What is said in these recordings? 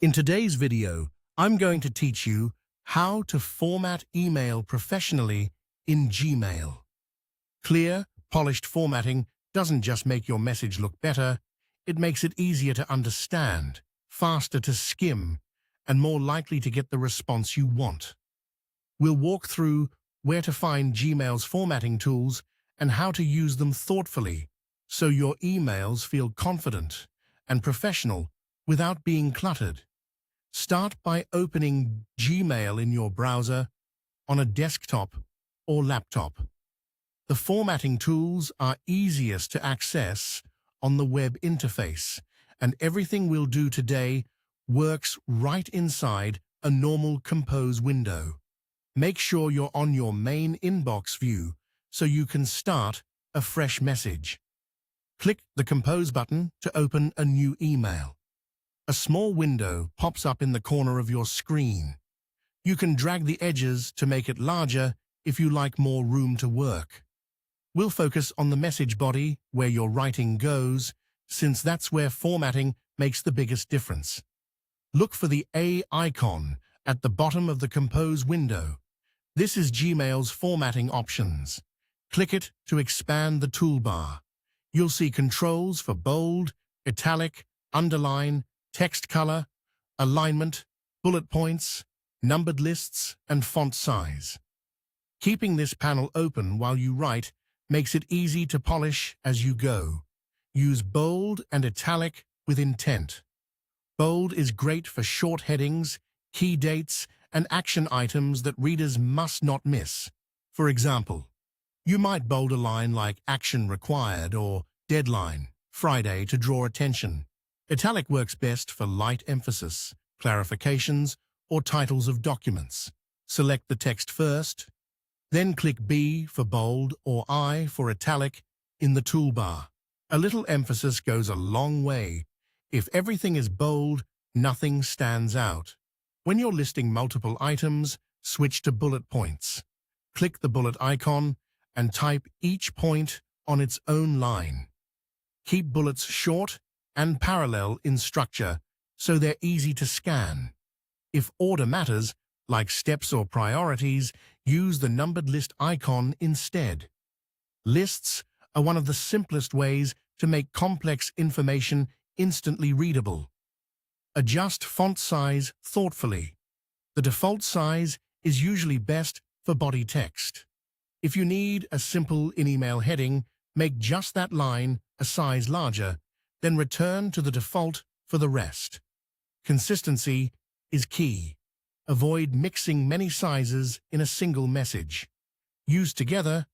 In today's video, I'm going to teach you how to format email professionally in Gmail. Clear, polished formatting doesn't just make your message look better, it makes it easier to understand, faster to skim, and more likely to get the response you want. We'll walk through where to find Gmail's formatting tools and how to use them thoughtfully so your emails feel confident and professional without being cluttered. Start by opening Gmail in your browser, on a desktop or laptop. The formatting tools are easiest to access on the web interface, and everything we'll do today works right inside a normal Compose window. Make sure you're on your main inbox view so you can start a fresh message. Click the Compose button to open a new email. A small window pops up in the corner of your screen. You can drag the edges to make it larger if you like more room to work. We'll focus on the message body where your writing goes, since that's where formatting makes the biggest difference. Look for the A icon at the bottom of the Compose window. This is Gmail's formatting options. Click it to expand the toolbar. You'll see controls for bold, italic, underline, text color, alignment, bullet points, numbered lists, and font size. Keeping this panel open while you write makes it easy to polish as you go. Use bold and italic with intent. Bold is great for short headings, key dates, and action items that readers must not miss. For example, you might bold a line like "Action required" or "Deadline, Friday" to draw attention. Italic works best for light emphasis, clarifications, or titles of documents. Select the text first, then click B for bold or I for italic in the toolbar. A little emphasis goes a long way. If everything is bold, nothing stands out. When you're listing multiple items, switch to bullet points. Click the bullet icon and type each point on its own line. Keep bullets short and parallel in structure so they're easy to scan. If order matters, like steps or priorities, use the numbered list icon instead. Lists are one of the simplest ways to make complex information instantly readable. Adjust font size thoughtfully. The default size is usually best for body text. If you need a simple in-email heading, make just that line a size larger, then return to the default for the rest. Consistency is key. Avoid mixing many sizes in a single message. Used together,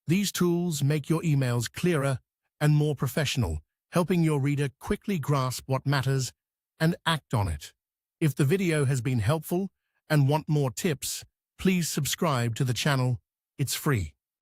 these tools make your emails clearer and more professional, helping your reader quickly grasp what matters and act on it. If the video has been helpful and want more tips, please subscribe to the channel. It's free.